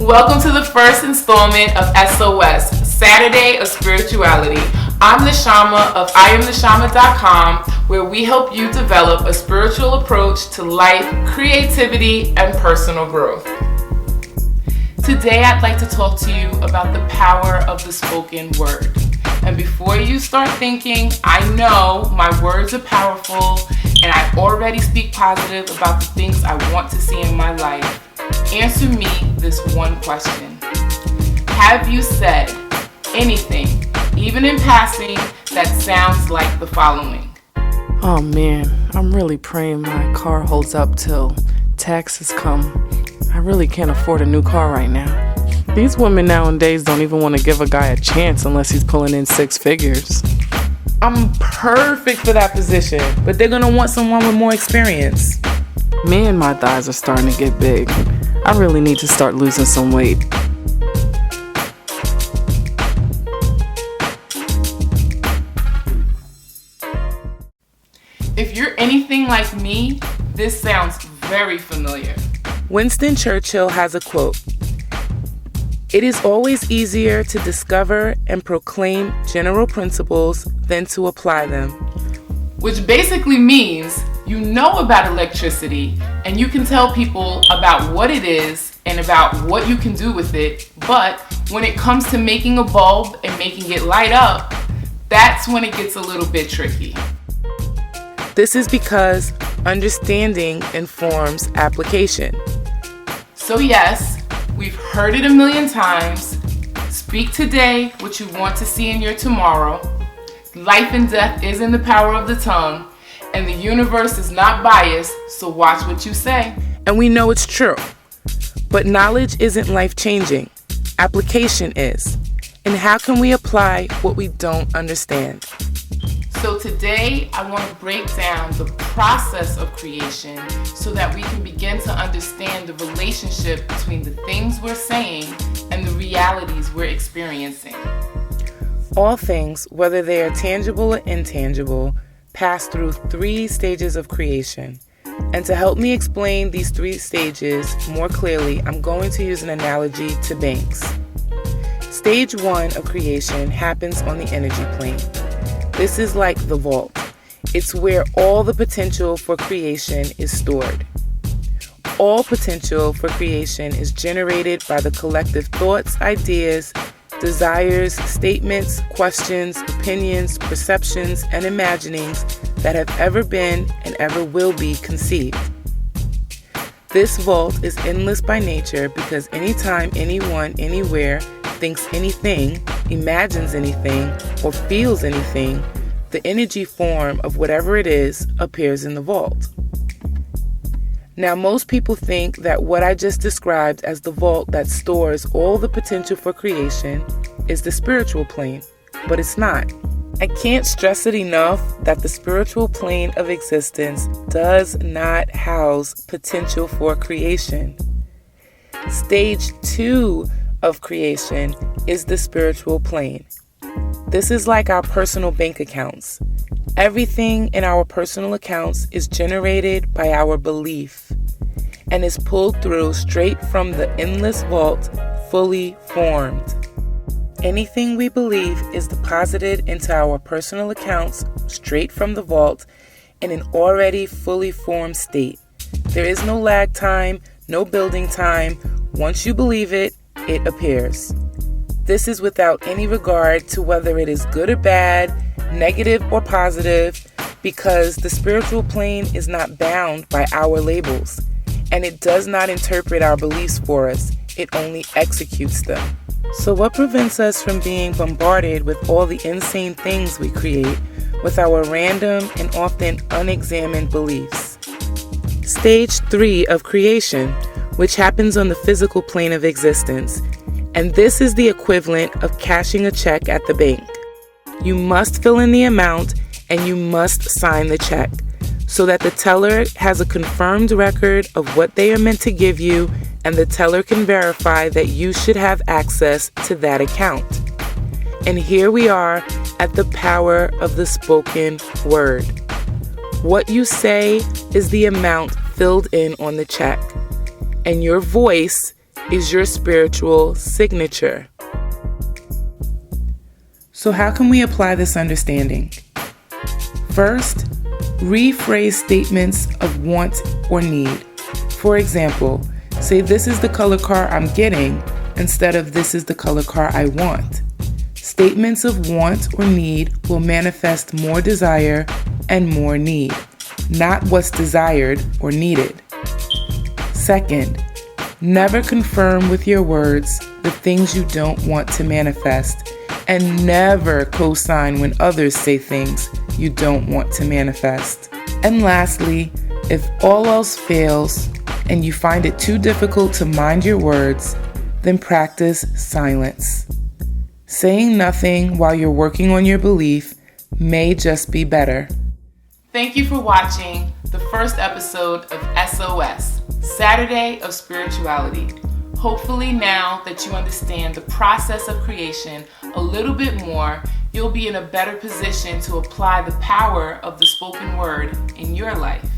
Welcome to the first installment of SOS, Saturday of Spirituality. I'm Neshama of IamNeshama.com, where we help you develop a spiritual approach to life, creativity, and personal growth. Today I'd like to talk to you about the power of the spoken word. And before you start thinking, I know my words are powerful and I already speak positive about the things I want to see in my life, answer me this one question. Have you said anything, even in passing, that sounds like the following? Oh man, I'm really praying my car holds up till taxes come. I really can't afford a new car right now. These women nowadays don't even want to give a guy a chance unless he's pulling in six figures. I'm perfect for that position, but they're gonna want someone with more experience. Man, my thighs are starting to get big. I really need to start losing some weight. If you're anything like me, this sounds very familiar. Winston Churchill has a quote. It is always easier to discover and proclaim general principles than to apply them. Which basically means you know about electricity and you can tell people about what it is and about what you can do with it, but when it comes to making a bulb and making it light up, that's when it gets a little bit tricky. This is because understanding informs application. So yes, we've heard it a million times. Speak today what you want to see in your tomorrow. Life and death is in the power of the tongue, and the universe is not biased, so watch what you say. And we know it's true. But knowledge isn't life-changing. Application is. And how can we apply what we don't understand? So today, I want to break down the process of creation so that we can begin to understand the relationship between the things we're saying and the realities we're experiencing. All things, whether they are tangible or intangible, pass through 3 stages of creation. And to help me explain these 3 stages more clearly, I'm going to use an analogy to banks. Stage 1 of creation happens on the energy plane. This is like the vault. It's where all the potential for creation is stored. All potential for creation is generated by the collective thoughts, ideas, desires, statements, questions, opinions, perceptions, and imaginings that have ever been and ever will be conceived. This vault is endless by nature because anytime anyone, anywhere, thinks anything, imagines anything, or feels anything, the energy form of whatever it is appears in the vault. Now, most people think that what I just described as the vault that stores all the potential for creation is the spiritual plane, but it's not. I can't stress it enough that the spiritual plane of existence does not house potential for creation. Stage 2 of creation is the spiritual plane. This is like our personal bank accounts. Everything in our personal accounts is generated by our belief and is pulled through straight from the endless vault, fully formed. Anything we believe is deposited into our personal accounts straight from the vault in an already fully formed state. There is no lag time, no building time. Once you believe it, it appears. This is without any regard to whether it is good or bad, negative or positive, because the spiritual plane is not bound by our labels, and it does not interpret our beliefs for us. It only executes them. So what prevents us from being bombarded with all the insane things we create with our random and often unexamined beliefs? Stage 3 of creation, which happens on the physical plane of existence, and this is the equivalent of cashing a check at the bank. You must fill in the amount and you must sign the check so that the teller has a confirmed record of what they are meant to give you, and the teller can verify that you should have access to that account. And here we are at the power of the spoken word. What you say is the amount filled in on the check, and your voice is your spiritual signature. So how can we apply this understanding? First, rephrase statements of want or need. For example, say this is the color car I'm getting instead of this is the color car I want. Statements of want or need will manifest more desire and more need, not what's desired or needed. Second, never confirm with your words the things you don't want to manifest, and never co-sign when others say things you don't want to manifest. And lastly, if all else fails and you find it too difficult to mind your words, then practice silence. Saying nothing while you're working on your belief may just be better. Thank you for watching the first episode of SOS, Saturday of Spirituality. Hopefully now that you understand the process of creation a little bit more, you'll be in a better position to apply the power of the spoken word in your life.